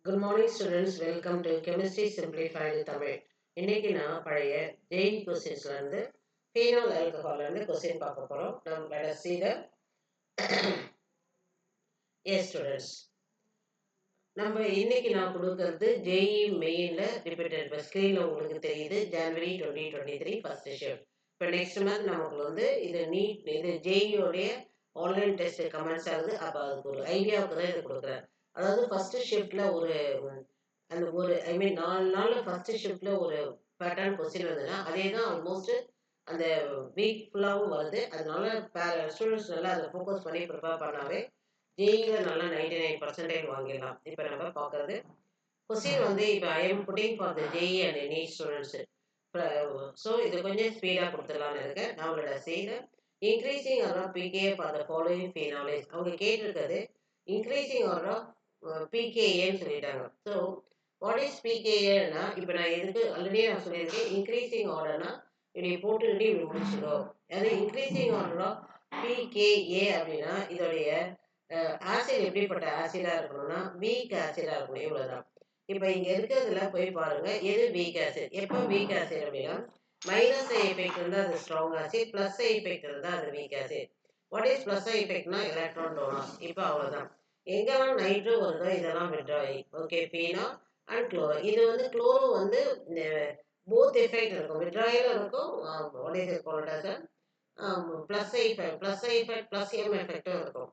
Good morning, students. Welcome to Chemistry Simplified Tamil. இன்னைக்கு நான் பழைய JEE கொஸ்டின்ஸ்ல இருந்து ஃபீனால் ஆல்கஹால்ல இருந்து கொஸ்டின் பார்க்க போறோம். Let us see the yes students. நம்ம இன்னைக்கு நான் கொடுக்கிறது JEE மெயின்ல ரிப்பீட்டட் ஸ்கிரீன்ல உங்களுக்கு தெரியுது ஜனவரி 2023 ஃபர்ஸ்ட் ஷிஃப்ட். இப்போ நெக்ஸ்ட் மந்த் நமக்கு வந்து இது JEE உடைய ஆன்லைன் டெஸ்ட் கமெண்ட்ஸ் ஆகுது. அப்போ அதுக்கு ஒரு ஐடியாவுக்கு தான் இது கொடுக்குறேன். அதாவது ஃபர்ஸ்ட் ஷிஃப்ட்ல அந்த ஒரு ஐ மீன் 4 நாள்ல ஃபர்ஸ்ட் ஷிஃப்ட்ல ஒரு பேட்டர்ன் கொஸ்டின் வந்ததுன்னா அதே தான் ஆல்மோஸ்ட் அந்த வீக் ஃபுல்லாகவும் வருது. அதனால ஸ்டூடெண்ட்ஸ் நல்லா அதை ஃபோக்கஸ் பண்ணி ப்ரிப்பேர் பண்ணாவே ஜேஇல நல்லா 99% வாங்கிடலாம். இப்போ நம்ம பார்க்கறது கொஸ்டின் வந்து இப்போ I am putting for the JEE and any students. So இது கொஞ்சம் ஸ்பீடாக கொடுத்துடலான்னு இருக்கேன். நம்மளோட செய்த increasing are pK for the following phenols அவங்க கேட்டிருக்கிறது இன்க்ரீசிங் ஆர் பிகேஏன்னு சொல்லிட்டாங்க. ஸோ வாட் இஸ் பிகேஏன்னா இப்போ நான் எதுக்கு ஆல்ரெடி நான் சொல்லியிருக்கேன் இன்க்ரீசிங் ஆர்டர்னா இப்படி போட்டுக்கிட்டே இப்படி முடிச்சிடும். அது இன்க்ரீசிங் ஆர்டர் பிகேஏ அப்படின்னா இதோடைய ஆசிட் எப்படிப்பட்ட ஆசிடா இருக்கணும்னா வீக் ஆசிடா இருக்கணும். இவ்வளவுதான். இப்போ இங்க இருக்கிறதுல போய் பாருங்க எது வீக் ஆசிட். எப்போ வீக் ஆசிட் அப்படின்னா மைனஸ் ஐ எஃபெக்ட் இருந்தால் அது strong acid, plus I effect இருந்தால் அது weak acid. What is plus I எஃபெக்ட்னா எலக்ட்ரான் டோனார். இப்போ அவ்வளோதான். எங்கெல்லாம் நைட்ரோ வருதோ இதெல்லாம் விட்ராயிங். ஓகே, ஃபீனா அண்ட் குளோரோ. இது வந்து குளோரோ வந்து போத் எஃபெக்ட் இருக்கும், விட்ராயிலும் இருக்கும். What is it called as plus I effect plus M எஃபெக்டும் இருக்கும்.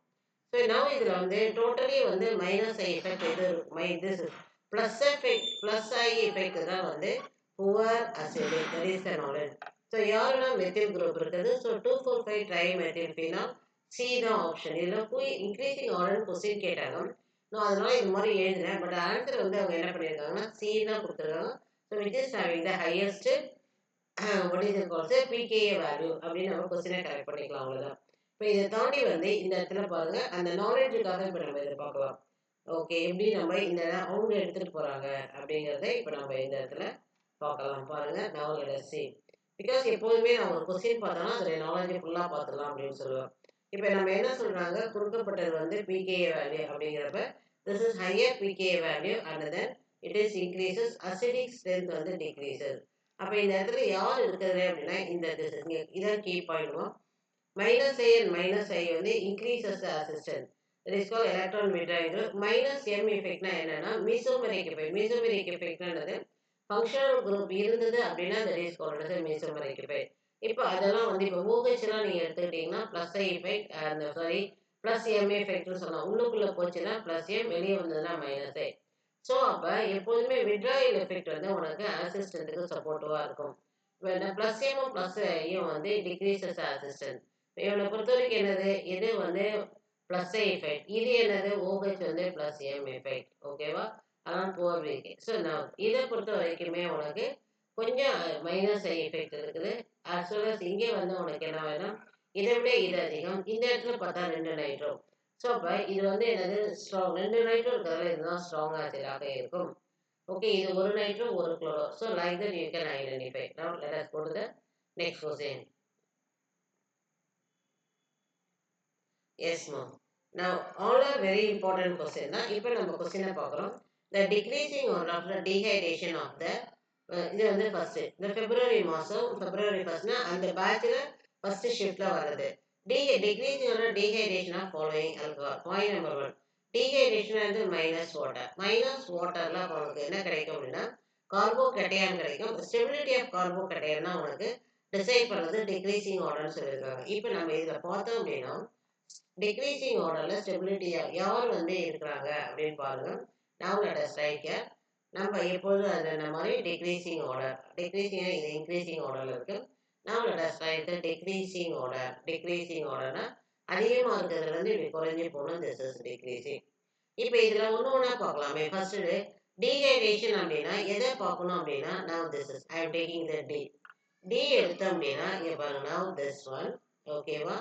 ஸோ நவ் இதில் வந்து டோட்டலி வந்து மைனஸ் ஐ எஃபெக்ட் இது plus effect plus I effect தான் வந்து poor acidic. That is the knowledge. So யாரெல்லாம் மெத்தில் குரூப் இருக்குது? So 2,4,5 try methyl phenol C தான் ஆப்ஷன். இதில் போய் இன்க்ரீசிங் ஆர்டர் கொஸ்டின் கேட்டாங்க. நான் அதனால இது மாதிரி எழுதினேன். பட் ஆன்சர் வந்து அவங்க என்ன பண்ணியிருக்காங்கன்னா சி தான் கொடுத்துருக்காங்க. So which is having the highest what is it called pKa value அப்படின்னு நம்ம கொஸ்டினை கரெக்ட் பண்ணிக்கலாம். அவ்வளோதான். இப்போ இதை தாண்டி வந்து இந்த இடத்துல பாருங்க அந்த நாலேஜுக்காக இப்போ நம்ம இதை பார்க்கலாம். ஓகே, எப்படி நம்ம இந்த அவங்க எடுத்துட்டு போறாங்க அப்படிங்கிறத இப்போ நம்ம இந்த இடத்துல பார்க்கலாம். பாருங்க நாலேஜ் சி. பிகாஸ் எப்போதுமே நான் ஒரு கொஸ்டின் பார்த்தோம்னா அதோடைய நாலேஜ் ஃபுல்லாக பார்த்துக்கலாம் அப்படின்னு சொல்லுவேன். இப்போ நம்ம என்ன சொல்றாங்க கொடுக்கப்பட்டது வந்து பிகேஏ வேல்யூ அப்படிங்கிறப்ப this is higher pKa value and then it is increases acidic strength வந்து decreases. அப்போ இந்த இடத்துல யார் இருக்கிறது அப்படின்னா இந்த இதான் key point. Minus I and minus I வந்து increases assistant. It is call electron withdrawing. Minus M எஃபெக்ட்னா என்னன்னா மீசோமெரிக் எஃபெக்ட். மீசோமெரிக் எஃபெக்ட்ன்றது ஃபங்க்ஷனல் குரூப் இருந்தது அப்படின்னா that is called mesomeric effect. இப்போ அதெல்லாம் வந்து இப்போ ஓஹெச்லாம் நீங்கள் எடுத்துக்கிட்டிங்கன்னா ப்ளஸ் ஐ எஃபெக்ட் அந்த சாரி ப்ளஸ் எம் எஃபெக்ட்னு சொல்லலாம். உள்ளுக்குள்ளே போச்சுன்னா ப்ளஸ் எம், வெளியே வந்ததுன்னா மைனஸ் ஐ. ஸோ அப்போ எப்போதுமே விட்ராயல் எஃபெக்ட் வந்து உனக்கு அசிஸ்டன்ட்டுக்கு சப்போர்ட்டிவாக இருக்கும். இப்போ ப்ளஸ் எம்மும் ப்ளஸ் ஐயும் வந்து டிக்ரீசஸ் அசிஸ்டன்ட். இவனை பொறுத்த வரைக்கும் என்னது இது வந்து ப்ளஸ் ஐ எஃபெக்ட், இது என்னது OH வந்து ப்ளஸ் எம் எஃபெக்ட். ஓகேவா? அதான் போர் வீக். ஸோ நான் இதை பொறுத்த வரைக்குமே உனக்கு கொஞ்சம் மைனஸ் ஐ எஃபெக்ட் இருக்குது. as well as இங்கே வந்து உனக்கு என்ன வேணும் இதை விட இது அதிகம். இந்த இடத்துல பார்த்தா 2 நைட்ரோ. ஸோ அப்போ இது வந்து என்னது ஸ்ட்ராங் 2 நைட்ரோ இருக்கிறதால இதுதான் ஸ்ட்ராங் ஆசிடாக இருக்கும். ஓகே, இது ஒரு நைட்ரோ ஒரு chloro. So like that you can identify. Now let us go to the next question. Yes ma'am. Now all are very important question தான். இப்போ நம்ம क्वेश्चन பார்க்குறோம். The decreasing of the dehydration of the இது வந்து first இந்த பிப்ரவரி மாதம் பிப்ரவரி ஃபர்ஸ்ட்னா அந்த பேட்சில் ஃபர்ஸ்ட் ஷிஃப்ட்ல வருது. Decreasing of dehydration of following alcohol. Point number 1 dehydration வந்து மைனஸ் வாட்டர். மைனஸ் வாட்டர்ல உனக்கு என்ன கிடைக்கும் அப்படின்னா கார்போகேட்டையான் கிடைக்கும். ஸ்டெபிலிட்டி ஆஃப் கார்போகேட்டையான் தான் உனக்கு டிசைட் பண்ணுறது டிக்ரீசிங் ஆர்டர்னு சொல்லியிருக்காங்க. இப்போ நம்ம இதில் பார்த்தோம் அப்படின்னா டிக்ரீசிங் ஆர்டர்ல ஸ்டெபிலிட்டியா யார் வந்து இருக்கிறாங்க அப்படின்னு பாருங்க. நவ லெட் அஸ் ரைட் ஹியர். நம்ம எப்போதும் அது இந்த மாதிரி டிக்ரீசிங் ஆர்டர் டிக்ரீசிங் இது இன்க்ரீசிங் ஆர்டர்ல இருக்கு. நவ let as right the decreasing order. Decreasing ஆர்டர்னா அதிகமாக இருக்கிறதுல இருந்து இப்படி குறைஞ்சி போகணும். This is decreasing. இப்போ இதில் ஒன்று பார்க்கலாமே. ஃபர்ஸ்ட் டீஹைட்ரேஷன் அப்படின்னா எதை பார்க்கணும் அப்படின்னா now this is I am taking the T எடுத்தோம் அப்படின்னா இங்கே பாருங்க நவ் திஸ் ஒன். ஓகேவா?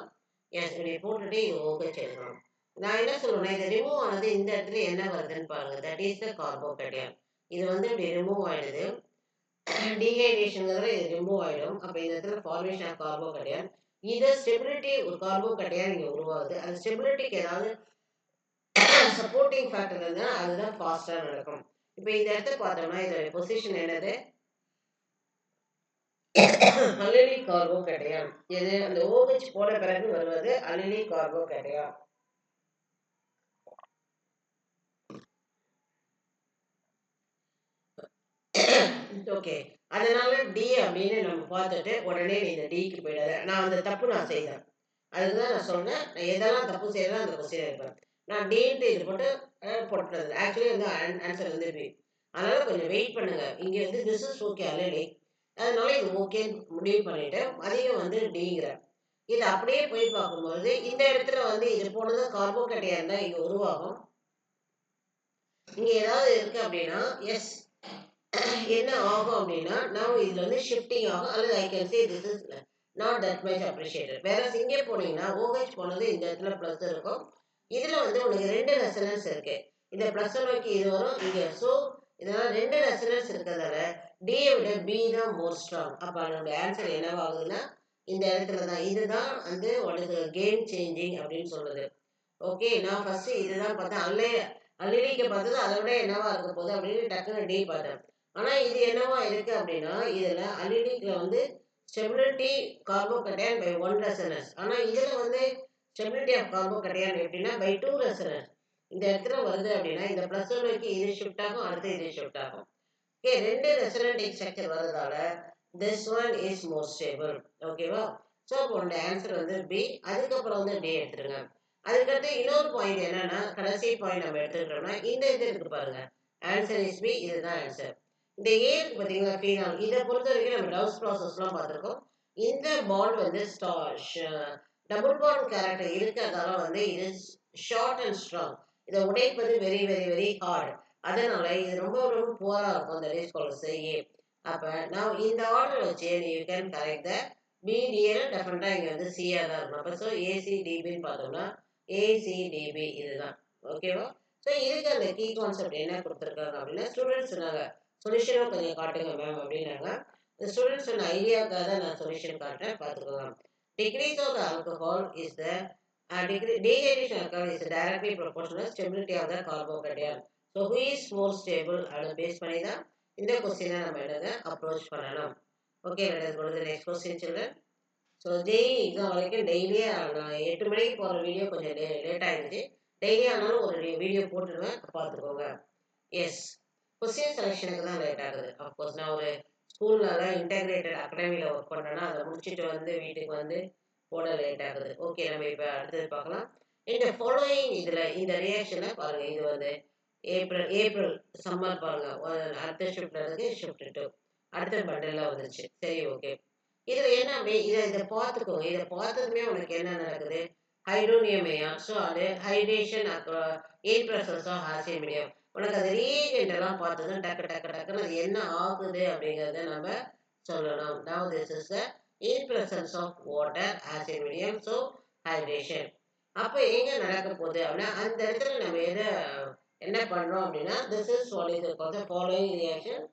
எஸ், இப்படி போட்டுட்டு இது OH எடுக்கணும். நான் என்ன சொல்லுவேன்னா இதை ரிமூவ் ஆனது இந்த இடத்துல என்ன வருதுன்னு பாருங்க. That is the கார்போகேட்டையான். இது வந்து இப்படி ரிமூவ் ஆயிடுது. டீஹைட்ரேஷன்ங்கிறதுல இது ரிமூவ் ஆயிடும். அப்போ இந்த இடத்துல ஃபார்மேஷன் ஆஃப் கார்போகேட்டையான். இதை ஸ்டெபிலிட்டி ஒரு கார்போகேட்டையான் இங்கே உருவாகுது. அந்த ஸ்டெபிலிட்டிக்கு ஏதாவது சப்போர்ட்டிங் ஃபேக்டர் இருந்தால் அதுதான் ஃபாஸ்ட்டாக நடக்கும். இப்போ இந்த இடத்த பார்த்தோம்னா இதோட பொசிஷன் என்னது? அலினிக் கார்போகேட்டையான். இது அந்த OH போன பிறகு வருவது அலினிக் கார்போகேட்டையான். ஓகே, அதனால டி அப்படின்னு நம்ம பார்த்துட்டு உடனே நீ இந்த டிக்கு போயிடாத. நான் அந்த தப்பு நான் செய்தேன், அதுதான் நான் சொன்னேன். நான் எதெல்லாம் தப்பு செய்யறேன் அந்த கொஸ்டின் இருப்பேன். நான் டின்ட்டு இது போட்டு போட்டது ஆக்சுவலி வந்து ஆன்சர் வந்து பி. அதனால கொஞ்சம் வெயிட் பண்ணுங்க. இங்கே வந்து திஸ் இஸ் ஓகே ஆல்ரெடி, அதனால இது ஓகே முடிவு பண்ணிட்டு அதையும் வந்து டிங்கிற இது அப்படியே போய் பார்க்கும்போது இந்த இடத்துல வந்து இது போனது கார்போகேட்டையான் தான் இங்கே உருவாகும். இங்கே ஏதாவது இருக்கு அப்படின்னா எஸ் என்ன ஆகும் அப்படின்னா நான் இதுல வந்து ஷிஃப்டிங் ஆகும், அல்லது I can say this is not that much appreciated. வேற இங்கே போனீங்கன்னா OH போனது இந்த இடத்துல ப்ளஸ் இருக்கும். இதுல வந்து உங்களுக்கு 2 ரெசனன்ஸ் இருக்கு. இந்த ப்ளஸ் நோக்கி இது வரும் இங்க. ஸோ இதனால 2 ரெசனன்ஸ் இருக்கிறதால டியை விட பி தான் மோர் ஸ்ட்ராங். அப்போ அதனுடைய ஆன்சர் என்னவாகுதுன்னா இந்த இடத்துல தான். இதுதான் வந்து உனக்கு கேம் சேஞ்சிங் அப்படின்னு சொல்லுது. ஓகே, நான் ஃபர்ஸ்ட் இதுதான் பார்த்தேன். அல்லிலிக்க பார்த்தது அதை விட என்னவா இருக்க போகுது அப்படின்னு டக்குன்னு டி பார்த்தேன். ஆனா இது என்னவா இருக்கு அப்படின்னா இதுல அல்லிலிக்ல வந்து ஸ்டெபிலிட்டி கார்போகேட்டையான் பை 1 ரெசனன்ஸ். ஆனா இதுல வந்து ஸ்டெபிலிட்டி ஆஃப் கார்போகேட்டையான் எப்படின்னா பை 2 ரெசனன்ஸ். இந்த இடத்துல வருது அப்படின்னா இந்த பிளஸ் நோக்கி இது ஷிஃப்ட் ஆகும், அடுத்து இது ஷிஃப்ட் ஆகும். ஓகே, 2 ரெசனன்ட் ஸ்ட்ரக்சர் வரதால this one is more stable. ஓகேவா? ஸோ உங்களோட ஆன்சர் வந்து பி. அதுக்கப்புறம் வந்து டி எடுத்துருங்க. அதுக்கடுத்து இன்னொரு பாயிண்ட் என்னன்னா கடைசி பாயிண்ட் நம்ம எடுத்துக்கிட்டோம்னா இந்த இது இருக்கு பாருங்க, ஆன்சர் இஸ் பி. இதுதான் ஆன்சர். இந்த ஏ இருக்கு பார்த்தீங்களா ஃபீனால், இதை பொறுத்த வரைக்கும் நம்ம டவுஸ் ப்ராசஸ்லாம் பார்த்துருக்கோம். இந்த பாண்ட் வந்து டபுள் பாண்ட் கேரக்டர் இருக்கிறதால வந்து இது ஷார்ட் அண்ட் ஸ்ட்ராங். இதை உடைப்பது வெரி வெரி வெரி ஹார்ட். அதனால இது ரொம்ப ரொம்ப புவரா இருக்கும். தட் இஸ் கால்ட் ஏ. அப்ப நான் இந்த ஆர்டர் வச்சு you can correct the PDL. டெஃபினட்டா இங்க வந்து சிஆ தான் இருக்கும். அப்ப ஸோ ஏசிடிபின்னு பார்த்தோம்னா ஏசிடிபி இதுதான். ஓகேவா? ஸோ இதுக்கு அந்த கீ கான்செப்ட் என்ன கொடுத்துருக்காங்க அப்படின்னா ஸ்டூடெண்ட்ஸ் சொன்னாங்க சொல்யூஷனும் கொஞ்சம் காட்டுங்க மேம் அப்படின்னாங்க. இந்த ஸ்டூடெண்ட்ஸ் சொன்ன ஐடியாவுக்காக தான் நான் சொல்யூஷன் காட்டுறேன், பார்த்துக்கோங்க. Decrease of the alcohol is the degradation alcohol is directly proportional stability of the carbocation. So who is more stable அப்படின்னு பேஸ் பண்ணி தான் இந்த கொஸ்டினை நம்ம என்னது அப்ரோச் பண்ணணும். Okay, let us go to the next question children. So Jai exam வரைக்கும் டெய்லியே நான் 8 மணிக்கு போகிற வீடியோ கொஞ்சம் லேட் ஆகிடுச்சு. டெய்லி ஆனாலும் ஒரு வீடியோ போட்டுருவேன், பார்த்துக்கோங்க. எஸ், கொஸ்டின் செலெக்ஷனுக்கு தான் லேட் ஆகுது. அஃப்கோர்ஸ் நான் ஒரு ஸ்கூல்னால இன்டெகிரேட்டட் அகாடமியில் ஒர்க் பண்ணுறேன்னா அதை முடிச்சுட்டு வந்து வீட்டுக்கு வந்து போட லேட் ஆகுது. ஓகே, நம்ம இப்போ அடுத்தது பார்க்கலாம். இந்த ஃபாலோயிங் இதில் இந்த ரியாக்ஷனை பாருங்கள். இது வந்து ஏப்ரல் சம்மர் பாருங்கள். அடுத்த ஷிஃப்ட் இருக்கு, ஷிஃப்ட் 2 அடுத்த பண்டலில் வந்துருச்சு. சரி, ஓகே. இதுல என்ன இதை பார்த்துக்கோங்க. இதை பார்த்ததுமே உனக்கு என்ன நடக்குது? ஹைட்ரோனியமையா. ஸோ அது hydration aid presence of acid medium. உனக்கு அது ரீஏஜென்ட் எல்லாம் பார்த்ததும் டக்கு டக்கு டக்குன்னு அது என்ன ஆகுது அப்படிங்கிறத நம்ம சொல்லணும். Now this is the in presence of water acid medium, so hydration. அப்போ எங்க நடக்க போகுது அப்படின்னா அந்த இடத்துல நம்ம என்ன பண்றோம் அப்படின்னா this is what is called the following reaction.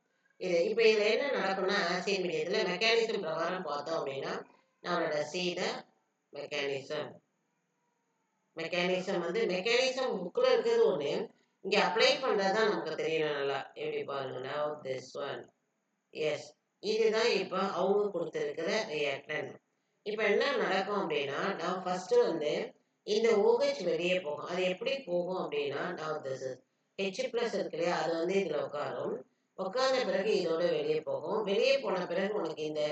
இது இப்போ இதில் என்ன நடக்கும்னா ஆசிட் மீடியத்தில் மெக்கானிசம் பிரகாரம் பார்த்தோம் அப்படின்னா நம்மளோட சீத மெக்கானிசம் வந்து மெக்கானிசம் புக்கில் இருக்கிறது ஒன்று, இங்கே அப்ளை பண்ணுறது தான் நமக்கு தெரியணும் நல்லா. எப்படி பாருங்க, நவ் திஸ் ஒன். எஸ், இதுதான் இப்போ அவங்க கொடுத்துருக்கிற ரியாக்டன்ட். இப்போ என்ன நடக்கும் அப்படின்னா நான் ஃபர்ஸ்ட் வந்து இந்த OH வெளியே போகும். அது எப்படி போகும் அப்படின்னா நவ் திஸ் இஸ் H+ இருக்கு இல்லையா, அது வந்து இதில் உட்கார்ந்த பிறகு இதோட வெளியே போகும். வெளியே போன பிறகு உனக்கு இந்த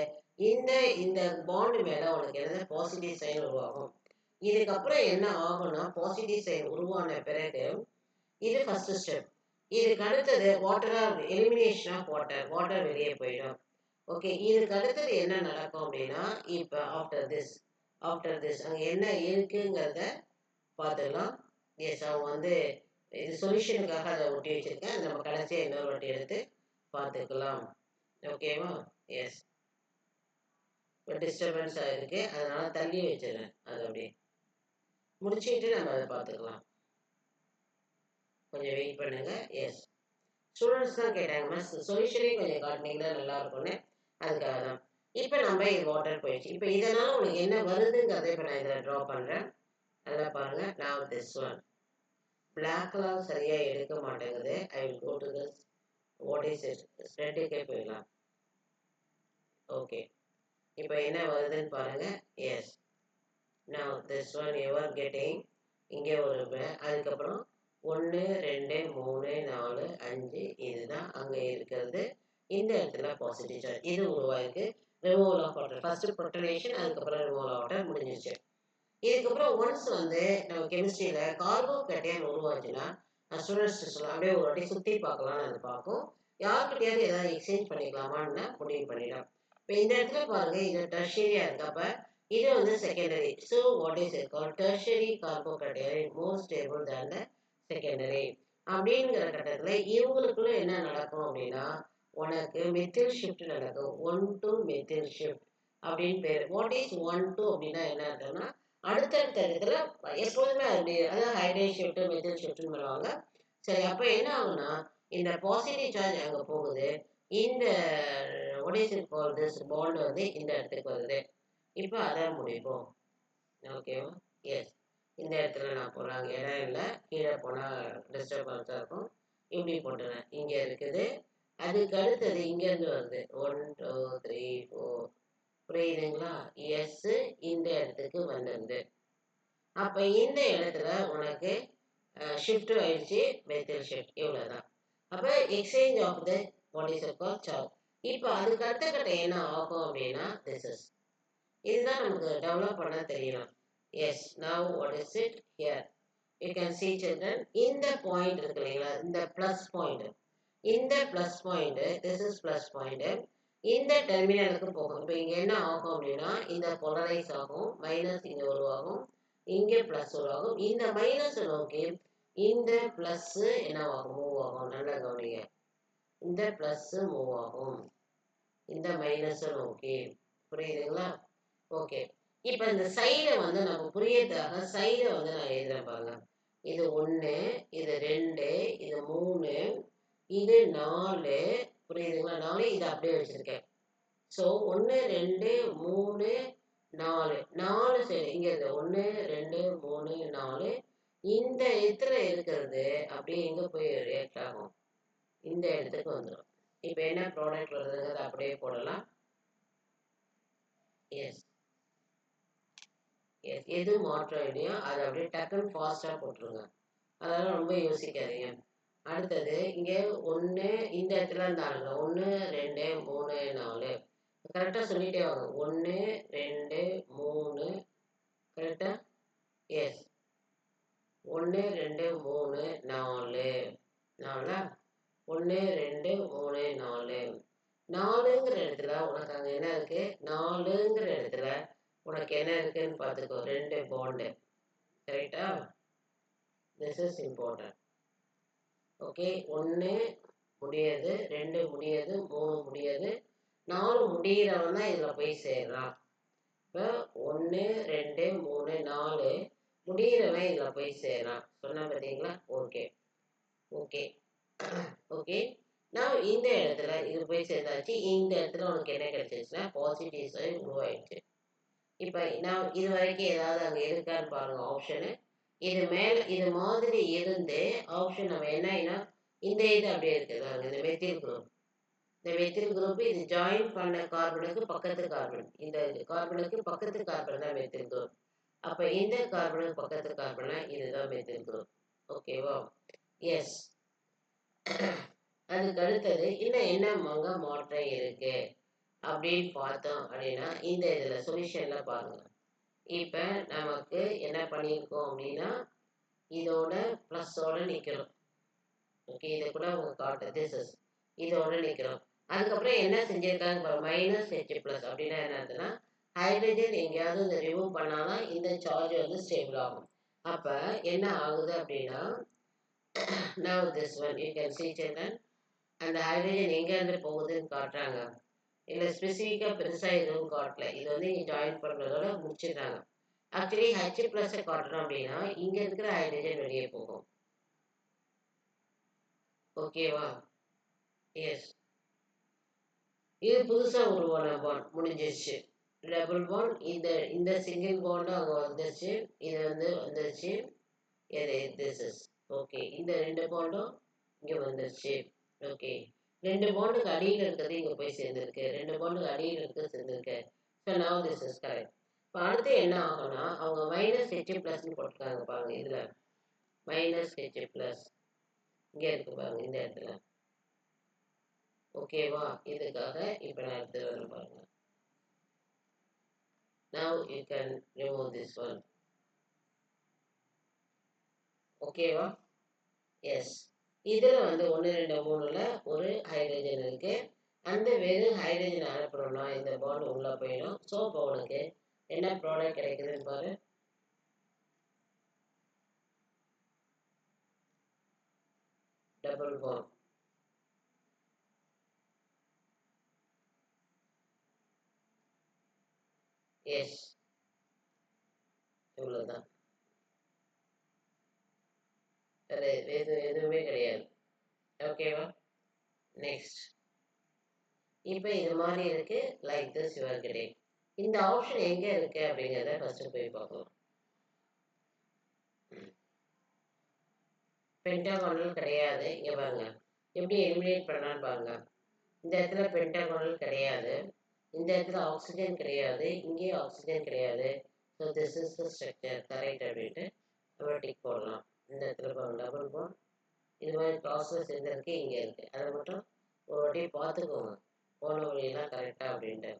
இந்த இந்த பாண்ட் மேல உனக்கு என்ன பாசிட்டிவ் சைன் உருவாகும். இதுக்கப்புறம் என்ன ஆகும்னா பாசிட்டிவ் சைன் உருவான பிறகு இது ஃபர்ஸ்ட் ஸ்டெப். இதுக்கு அடுத்தது வாட்டர் எலிமினேஷன் ஆஃப் வாட்டர் வெளியே போயிடும். ஓகே, இதுக்கு அடுத்தது என்ன நடக்கும் அப்படின்னா இப்போ ஆஃப்டர் திஸ் அங்கே என்ன இருக்குங்கிறத பார்த்துக்கலாம். எஸ், அவங்க வந்து இது சொல்யூஷனுக்காக அதை ஒட்டி வச்சிருக்கேன். நம்ம கடைசியாக இன்னொரு வாட்டி எடுத்து பார்த்துக்கலாம். ஓகேவா? எஸ், இப்போ டிஸ்டர்பன்ஸ் ஆகிருக்கு, அதனால தள்ளி வச்சிடறேன். அதை அப்படியே முடிச்சுட்டு நம்ம அதை பார்த்துக்கலாம். கொஞ்சம் வெயிட் பண்ணுங்க. எஸ், ஸ்டூடெண்ட்ஸ் தான் கேட்டாங்க சொல்யூஷனே கொஞ்சம் காட்டினீங்கன்னா நல்லா இருக்கும்னு, அதுக்காக தான். இப்போ நம்ம இது வாட்டர் போயிடுச்சு. இப்போ இதனால உங்களுக்கு என்ன வருதுங்கிறத இப்போ நான் இதில் ட்ரா பண்ணுறேன். நல்லா பாருங்க. நான் திஸ் ஒன் பிளாக்லாம் சரியா எடுக்க மாட்டேங்குது. I will go to this. What is it? ரெட்டுக்கே போயிடலாம். ஓகே, இப்போ என்ன வருதுன்னு பாருங்க. Yes, now this one you are getting இங்கே ஒரு அதுக்கப்புறம் 1 2 3 4 5 இதுதான் அங்கே இருக்கிறது. இந்த இடத்துல பாசிட்டிவ் சார்ஜ் இது உருவாயிருக்கு. ரிமூவல் ஆஃப் வாட்டர் ஃபர்ஸ்ட் ப்ரொட்டனேஷன், அதுக்கப்புறம் ரிமூவல் ஆஃப் வாட்டர் முடிஞ்சிச்சு. இதுக்கப்புறம் ஒன்ஸ் வந்து நம்ம கெமிஸ்ட்ரியில கார்போ கேட்டையன் உருவாச்சுன்னா ஸ்டூடெண்ட்ஸ் சொல்லலாம் அப்படியே ஒரு வாட்டி சுற்றி பார்க்கலாம்னு அது பார்க்கும். யார்கிட்டயாவது ஏதாவது எக்ஸ்சேஞ்ச் பண்ணிக்கலாமான்னு முடிவு பண்ணிடலாம். இப்போ இந்த இடத்துல பாருங்க, இது டெர்ஷரியா இருக்கு. அப்போ இது வந்து secondary. So what is it call? Tertiary carbocation more stable than the secondary. அப்படிங்கிற கட்டத்தில் இவங்களுக்குள்ள என்ன நடக்கும் அப்படின்னா, உனக்கு மெத்தில் ஷிஃப்ட் நடக்கும். 1 to மெத்தில் ஷிஃப்ட் அப்படின்னு பேர். வாட் இஸ் 1 to அப்படின்னா என்ன அர்த்தம்னா, அடுத்தடுத்த இடத்துல எப்போதுமே அப்படி, அதாவது ஹைட்ரேட் ஷிஃப்ட் மெத்தில் ஷிஃப்ட்னு பண்ணுவாங்க. சரி, அப்போ என்ன ஆகுனா இந்த பாசிட்டிவ் சார்ஜ் அங்கே போகுது. இந்த what is it called this bond வந்து இந்த இடத்துக்கு வருது. இப்போ அதான் முடிப்போம். ஓகேவா? எஸ், இந்த இடத்துல நான் போகிறாங்க இடம் இல்லை, கீழே போனால் டிஸ்டர்பன்ஸாக இருக்கும். இப்படி போட்டுறேன். இங்கே இருக்குது. அதுக்கு அடுத்தது இங்கேருந்து வருது 1 2 3 4. புரியுதுங்களா? எஸ், இந்த இடத்துக்கு வந்துடுது. அப்போ இந்த இடத்துல உனக்கு ஷிஃப்ட் ஆயிடுச்சு, மெத்தில் ஷிஃப்ட். இவ்வளோதான். அப்போ exchange of the what is call charge. இப்போ அதுக்கு அடுத்த கட்டம் என்ன ஆகும் அப்படின்னா திஸ் இஸ். இதுதான் நமக்கு டெவலப் பண்ண தெரியணும். Yes, now what is it here you can see children. இந்த பாயிண்ட் இருக்கு இல்லைங்களா, இந்த ப்ளஸ் பாயிண்ட், இந்த plus point, this is plus point, இந்த டெர்மினலுக்கு போகும். இப்போ இங்கே என்ன ஆகும் அப்படின்னா, இந்த போலரைஸ் ஆகும், மைனஸ் இங்கே உருவாகும், இங்கே ப்ளஸ் உருவாகும். இந்த மைனஸ் நோக்கி இந்த ப்ளஸ் என்னவாகும்? மூவ் ஆகும். நல்லா கவனிங்க, இந்த ப்ளஸ் மூவ் ஆகும் இந்த மைனஸ் நோக்கி. புரியுதுங்களா? ஓகே, இப்போ இந்த சைடை வந்து நம்ம புரியறதுக்காக சைடை வந்து நான் எழுதுறேன் பாருங்க. இது 1, இது 2, இது 3, இது 4. புரியுதுங்களா? 4 இதை அப்படியே வச்சிருக்கேன். ஸோ 1 2 3 4 4 சரி, இங்கே இருக்கு 1 2 3 4. இந்த இடத்துல இருக்கிறது அப்படியே எங்கே போய் ரியாக்ட் ஆகும்? இந்த இடத்துக்கு வந்துடும். இப்போ என்ன ப்ராடக்ட் வருதுங்கிறத அப்படியே போடலாம். எஸ் எஸ், எது மாற்றம் இல்லையோ அதை அப்படியே டக்குன்னு ஃபாஸ்ட்டாக போட்டுருங்க. அதெல்லாம் ரொம்ப யோசிக்காதீங்க. அடுத்தது இங்கே 1 இந்த இடத்துல இருந்தாங்க 1 2 3 4. கரெக்டாக சொல்லிட்டே வாங்க. 1 2 3 கரெக்டாக. எஸ், 1 2 3 4 4. 1 2 3 4 4ங்கிற இடத்துல உனக்கு அங்கே என்ன இருக்கு? 4ங்கிற இடத்துல உனக்கு என்ன இருக்குன்னு பார்த்துக்கோ. 2 பாண்டு. கரெக்டா? This is important. ஓகே, 1 முடியாது, 2 முடியாது, 3 முடியாது, 4 முடிகிறவன் தான் இதில் போய் சேர்றான். இப்போ 1 2 3 4 முடிகிறவன் இதில் போய் சேர்றான். சொன்ன பார்த்தீங்களா? Okay okay okay. நான் இந்த இடத்துல இது போய் சேர்ந்தாச்சு. இந்த இடத்துல உனக்கு என்ன கிடைச்சிருச்சுன்னா பாசிட்டிவ் சைடு உருவாயிடுச்சு. இப்போ நான் இது வரைக்கும் ஏதாவது அங்கே இருக்கான்னு பாருங்க ஆப்ஷனு. இது மேலே இது மாதிரி இருந்து ஆப்ஷன் நம்ம என்னன்னா இந்த இது அப்படியே இருக்குது. இந்த மெத்தில் குரூப், இந்த மெத்தில் குரூப் இது ஜாயின் பண்ண கார்பனுக்கு பக்கத்து கார்பன், இந்த கார்பனுக்கு பக்கத்து கார்பன் தான் மெத்தில் குரூப். அப்போ இந்த கார்பனுக்கு பக்கத்து கார்பனா இதுதான் மெத்தில் குரூப். ஓகேவா? எஸ். அதுக்கு அடுத்தது இன்னும் என்ன மாற்றம் இருக்கு அப்படின்னு பார்த்தோம் அப்படின்னா இந்த இதில் சொல்யூஷனில் பாருங்க. இப்போ நமக்கு என்ன பண்ணியிருக்கோம் அப்படின்னா இதோட ப்ளஸ்ஸோட நிற்கிறோம். ஓகே, இதை கூட அவங்க காட்டு திஸ் இஸ் இதோட நிற்கிறோம். அதுக்கப்புறம் என்ன செஞ்சுருக்காங்க பாருங்க, மைனஸ் H+ அப்படின்னா என்ன ஆகுதுன்னா ஹைட்ரஜன் எங்கேயாவது இந்த ரிமூவ் பண்ணாதான் இந்த சார்ஜ் வந்து ஸ்டேபிள் ஆகும். அப்போ என்ன ஆகுது அப்படின்னா now this one you can see children, அந்த ஹைட்ரஜன் எங்கேருந்து போகுதுன்னு காட்டுறாங்க. இல்லை ஸ்பெசிஃபிக்காக பெருசாக எதுவும் காட்டல. இது வந்து இங்கே ஜாயின் பண்ணுறதோட முடிச்சிடுறாங்க. ஆக்சுவலி H+ காட்டணும் அப்படின்னா இங்கே இருக்கிற ஹைட்ரஜன் வெளியே போகும். ஓகேவா? எஸ், இது புதுசாக உருவான பாண்ட் முடிஞ்சிருச்சு. டபுள் பாண்ட் இந்த இந்த சிங்கிள் பாண்டும் அங்கே வந்துருச்சு. இது வந்து வந்துருச்சு. எது திஸ் இஸ். ஓகே, இந்த 2 பாண்டும் இங்க வந்துருச்சு. ஓகே, 2 பாண்டுக்கு அடியில இருக்கிறது இங்க போய் சேர்ந்திருக்கு. 2 பாண்டுக்கு அடியில இருக்கிறது சேர்ந்திருக்கு. So now this is correct. இப்போ அடுத்து என்ன ஆகும்னா, அவங்க மைனஸ் ஹெச் பிளஸ்ன்னு போட்டிருக்காங்க பாருங்க. இதுல மைனஸ் ஹெச் பிளஸ் இங்க இருக்கு பாருங்க, இந்த இடத்துல. ஓகேவா? இதுக்காக இப்போ நான் எடுத்து வரேன் பாருங்க. Now you can remove this one. ஓகேவா? எஸ். இதுல வந்து 1 2 3ல ஒரு ஹைட்ரஜன் இருக்கு. அந்த வெறும் ஹைட்ரஜன் அனுப்புறோம்னா இந்த பாண்ட் உள்ள போயிடும். ஸோ இப்போ உனக்கு என்ன ப்ராடக்ட் கிடைக்குதுன்னு பாரு. Double bond. எஸ், இவ்வளவுதான். எதுவுமே கிடையாது. ஓகேவா? நெக்ஸ்ட். இப்போ இது மாதிரி இருக்கு. Like this your grade. இந்த ஆப்ஷன் எங்க இருக்கு அப்படிங்கிறத ஃபர்ஸ்ட் போய் பார்க்கலாம். பென்டாகோனல் கிடையாது. இங்க பாருங்க எப்படி எலிமினேட் பண்ணலான்னு பாருங்க. இந்த இடத்துல பென்டாகோனல் கிடையாது. இந்த இடத்துல ஆக்சிஜன் கிடையாது. இங்கேயும் ஆக்சிஜன் கிடையாது. So this is the structure correct அப்படின்ட்டு நம்ம டிக் போடலாம். இந்த இடத்துல பாருங்க டபுள் பாண்ட். இது மாதிரி ப்ராசஸ் எங்க இருக்கு, இங்கே இருக்கு. அதை மட்டும் ஒரு வாட்டி பார்த்துக்கோங்க, போன வழியெல்லாம் கரெக்டா அப்படின்ட்டு.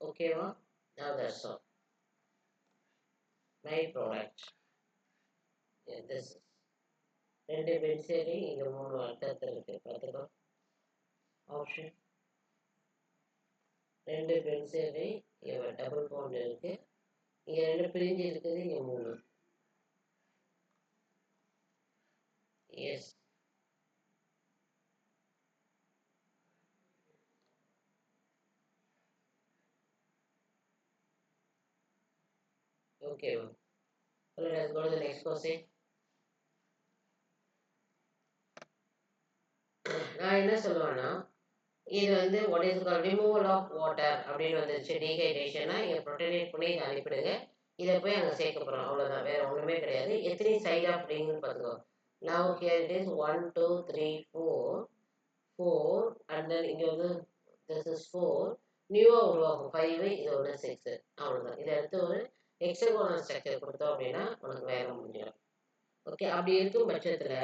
ஓகேவா? Now that's all. My product. Yeah, this is 2 பென்சைடு இங்க 3 அர்த்தத்தில் இருக்கு. பார்த்துக்கோ. ஆப்ஷன் 2 பென்சைடு இங்க டபுள் பாண்ட் இருக்கு. இங்க 2 பிரிஞ்சு இருக்குது, இங்க 3. எஸ். ஓகேவா? Let us go to the next question. நான் என்ன சொல்லுவேன்னா, இது வந்து what is called removal of water அப்படின்னு வந்துருச்சு. டீஹைட்ரேஷனா இங்க புரோட்டனேட் பண்ணி இதை அனுப்பிடுங்க. இதை போய் அங்கே சேர்க்க போகிறோம். அவ்வளோதான், வேற ஒன்றுமே கிடையாது. எத்தனை சைடு ஆஃப் ரிங்னு பார்த்துக்கோ. Now here it is 1 2 3 4 and then இங்கே வந்து this is 4 நியூவாக உருவாகும் 5. இது ஒரு 6. அவ்வளோதான். இதை அடுத்து ஒரு ஹெக்ஸாகோனல் ஸ்ட்ரக்சர் கொடுத்தோம் அப்படின்னா உனக்கு வேலை முடிஞ்சிடும். ஓகே, அப்படி இருக்கும் பட்சத்தில்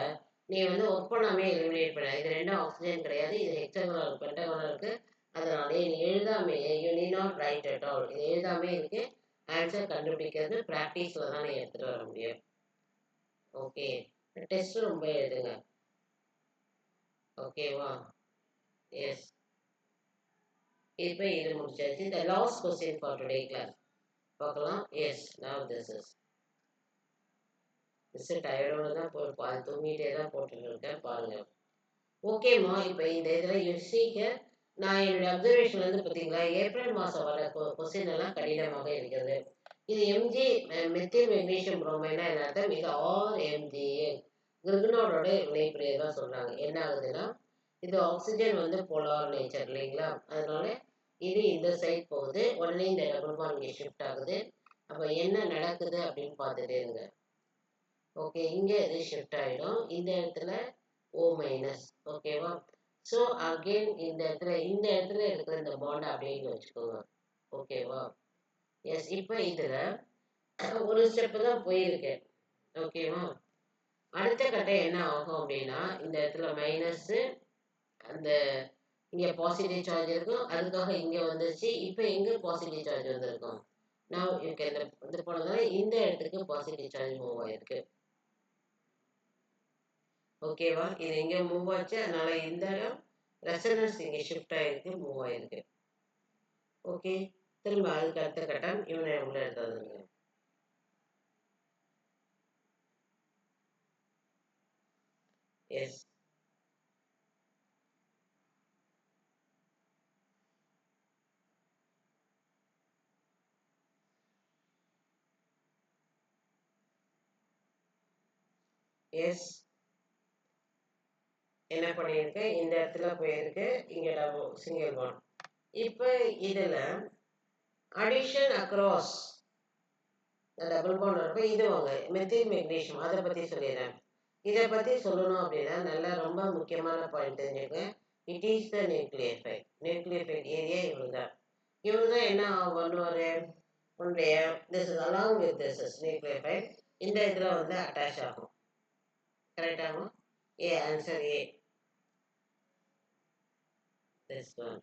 நீ வந்து ஒர்க் பண்ணாமே எலிமினேட் பண்ண. இது 2 ஆக்சிஜன் கிடையாது. இது ஹெக்ஸாகோனல் பென்டகோனல் இருக்கு. அதனாலே நீ எழுதாமே, you need not write at all. இது எழுதாமே இருக்கு. ஆன்சர் கண்டுபிடிக்கிறது ப்ராக்டிஸில் தான் நீ எடுத்துகிட்டு வர முடியும். ஓகே, டெஸ்ட் ரொம்ப எழுதுங்க. ஓகேவா? எஸ். இப்போ இது முடிச்சாச்சு. The last question for today class பார்க்கலாம். Yes, now this is miss டயர்டோட தான் பாதி தூங்கிட்டே தான் போட்டுருக்கேன் பாருங்க. ஓகேம்மா, இப்போ இந்த இதில் யூசிக்க நான் என்னுடைய அப்சர்வேஷன் வந்து பார்த்தீங்களா, ஏப்ரல் மாதம் வர கொஸ்டின் எல்லாம் கடினமாக இருக்கிறது. இது எம்ஜி மெத்தில் மெக்னீஷியம் புரோமைனா என்ன அர்த்தம்? இது RMGA கிரிகனோடோட வினைப்புரியை தான் சொல்றாங்க. என்ன ஆகுதுன்னா, இது ஆக்சிஜன் வந்து போலார் நேச்சர் இல்லைங்களா, அதனால இது இந்த சைட் போகுது. உடனே இந்த டபுள் பாண்ட் இங்கே ஷிஃப்ட் ஆகுது. அப்போ என்ன நடக்குது அப்படின்னு பார்த்துட்டே இருங்க. ஓகே, இங்கே இது ஷிஃப்ட் ஆகிடும். இந்த இடத்துல O-. ஓகேவா? ஸோ அகெயின் இந்த இடத்துல இருக்கிற இந்த பாண்ட் அப்படின்னு வச்சுக்கோங்க. ஓகேவா? எஸ். இப்போ இதில் ஒரு ஸ்டெப்பு தான் போயிருக்கு. ஓகேவா? அடுத்த கட்டம் என்ன ஆகும் அப்படின்னா, இந்த இடத்துல மைனஸ், அந்த இங்கே பாசிட்டிவ் சார்ஜ் இருக்கும். அதுக்காக இங்கே வந்துருச்சு. இப்போ எங்கே பாசிட்டிவ் சார்ஜ் வந்திருக்கும்? நான் இங்கே இது போனதால இந்த இடத்துக்கு பாசிட்டிவ் சார்ஜ் மூவ் ஆயிருக்கு. ஓகேவா? இது எங்கே மூவ் ஆச்சு, அதனால இந்த இடம் ரெசனன்ஸ் இங்கே ஷிஃப்ட் ஆகிருக்கு, மூவ் ஆகிருக்கு. ஓகே, திரும்ப அதுக்கு அடுத்த கட்டம் இவனை உள்ள எடுத்ததுங்க. எஸ். எஸ். என்ன பண்ணியிருக்கேன், இந்த இடத்துல போயிருக்கு, இங்கே சிங்கிள் பாண்ட். இப்போ இதில் அடிஷன் அக்ராஸ் டபுள் பாண்ட் வரப்போ இது வாங்க மெத்தில் மெக்னீஷியம் அதை பற்றி சொல்லிடுறேன். இதை பற்றி சொல்லணும் அப்படின்னா நல்லா ரொம்ப முக்கியமான பாயிண்ட் தெரிஞ்சுக்கேன். It is the nucleophile. Nucleophile area இவங்க தான் என்ன பண்ணுவார் உன்னுடைய this is along with this is nucleophile இந்த இதில் வந்து அட்டாச் ஆகும். கரெக்டாகும். A answer a this one.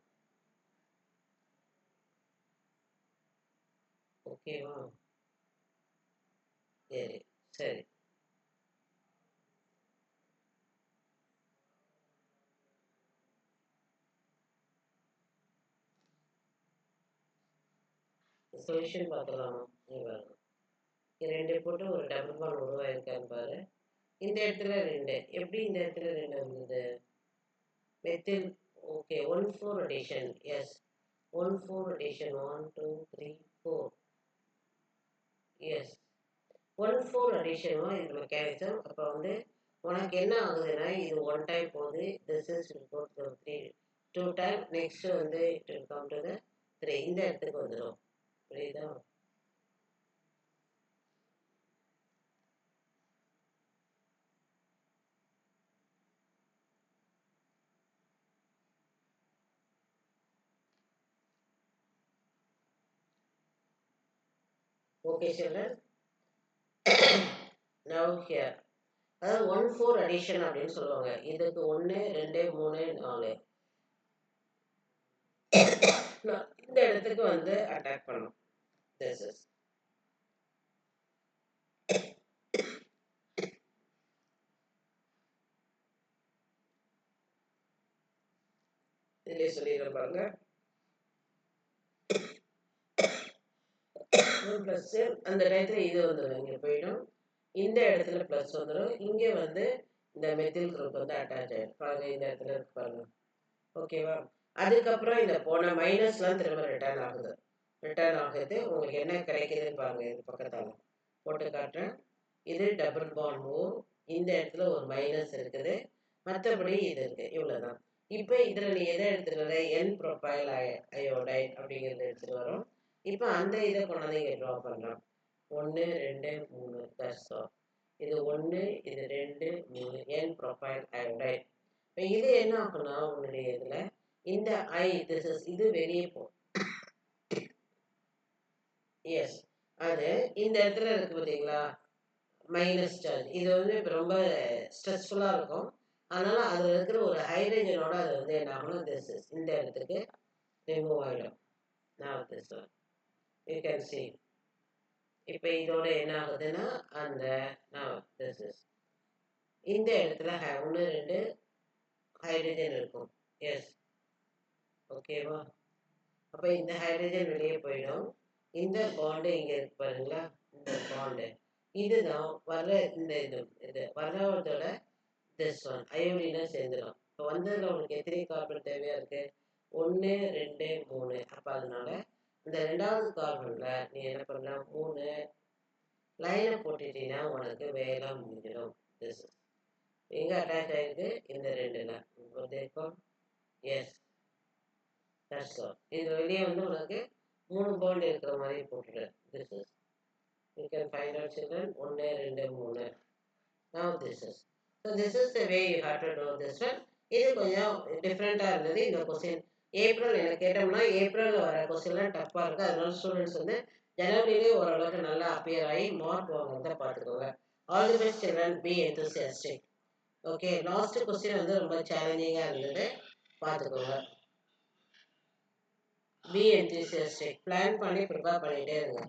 ஓகேவா? சரி சரி. சொல்யூஷன் பார்த்துக்கலாமா? ரெண்டு போட்டு ஒரு டபுள் பாண்ட் உருவாயிருக்கான்னு பாரு. இந்த இடத்துல ரெண்டு எப்படி இந்த இடத்துல ரெண்டு வந்தது? Methyl okay 1,4 addition. Yes 1,4 addition 1 2 3 4. Yes 1,4 அடிஷனும் இது மெக்கானிசம். அப்போ வந்து உனக்கு என்ன ஆகுதுன்னா இது ஒன் டைம் போகுது. This is report 2 time. Next வந்து it will come to the 3 இந்த இடத்துக்கு வந்துடும். புரியுதா? Okay children. Now here அதாவது 1,4 அடிஷன் அப்படின்னு சொல்லுவாங்க. இதுக்கு 1 2 3 4 இந்த இடத்துக்கு வந்து அட்டாக் பண்ணும். This is இதுலயே சொல்லிடுறேன் பாருங்க. பிளஸ் அந்த டயத்துல இது வந்துடும். இங்க போயிடும். இந்த இடத்துல பிளஸ் வந்துடும். இங்க வந்து இந்த மெத்தில் குரூப் வந்து அட்டாச் ஆயிடும். பாருங்க இந்த இடத்துல இருக்கு பாருங்க. ஓகேவா? அதுக்கப்புறம் இந்த போன மைனஸ்லாம் திரும்ப ரிட்டர்ன் ஆகுது. ரிட்டர்ன் ஆகுது. உங்களுக்கு என்ன கிடைக்குதுன்னு பாருங்க. இது பக்கத்தால போட்டு காட்டுறேன். இது டபுள் பாண்ட் மூவ். இந்த இடத்துல ஒரு மைனஸ் இருக்குது. மற்றபடி இது இருக்கு. இவ்வளவுதான். இப்போ இதுல நீ எதை எடுத்துட்டு வர? என் ப்ரொபைல் அயோடைட் அப்படிங்கிறது எடுத்துட்டு வரோம். இப்போ அந்த இதை கொண்டாந்து இங்கே ட்ரா பண்ணுறோம். 1 2 3 தட்ஸ் ஆல். இது 1 இது 2 3 என் ப்ரொபைல் அயோடைட். இப்போ இது என்ன ஆகும்னா உன்னுடைய இதுல இந்த இது வெளியே போகும். எஸ் அது இந்த இடத்துல இருக்கு பார்த்தீங்களா? Minus charge. இது வந்து இப்போ ரொம்ப ஸ்ட்ரெஸ்ஃபுல்லாக இருக்கும். அதனால அதில் இருக்கிற ஒரு ஹைட்ரஜனோட அது வந்து என்ன ஆகணும்? இந்த இடத்துக்கு ரிமூவ் ஆகிடும். நான் திஸ் யூ கேன் சி. இப்போ இதோட என்ன ஆகுதுன்னா அந்த திஸ் இஸ் இந்த இடத்துல 1 2 ஹைட்ரஜன் இருக்கும். எஸ் ஓகேவா? அப்போ இந்த ஹைட்ரஜன் வெளியே போயிடும். இந்த பாண்டு இங்கே இருக்கு பாருங்களா? இந்த பாண்டு இதுதான் வர்ற இந்த இது வர்றதோட திஸ் ஒன் அயோடினா சேர்ந்துடும். இப்போ வந்ததில் உங்களுக்கு எத்தனை கார்பன் தேவையா இருக்கு? 1 2 3. அப்போ அதனால இந்த ரெண்டாவது கார்பனில் நீ என்ன பண்ண 3 லைனை போட்டுட்டீங்கன்னா உனக்கு வேலை முடிஞ்சிடும். திஸ் எங்கே அட்டாச் ஆகிருக்கு? இந்த ரெண்டுல இருக்கும். Yes that's all. இது வெளியே வந்து உனக்கு 3 பாண்ட் இருக்கிற மாதிரி போட்டுடு. This is you can find out children. 1 2 3. Now this is. So this is the way you have to do this one. இது கொஞ்சம் டிஃப்ரெண்ட்டாக இருந்தது இந்த கொஸ்டின். ஏப்ரல் எனக்கு கேட்டோம்னா ஏப்ரலில் வர கொஸ்டின்லாம் டஃப்பாக இருக்குது. அதனால ஸ்டூடெண்ட்ஸ் வந்து ஜனவரியிலே ஓரளவுக்கு நல்லா அப்பியர் ஆகி மார்க் வாங்குறத பார்த்துக்கோங்க. All the best children. Be enthusiastic. Okay last question வந்து ரொம்ப சேலஞ்சிங்காக இருந்தது. பார்த்துக்கோங்க. Be enthusiastic. பிளான் பண்ணி ப்ரிப்பேர் பண்ணிகிட்டே இருங்க.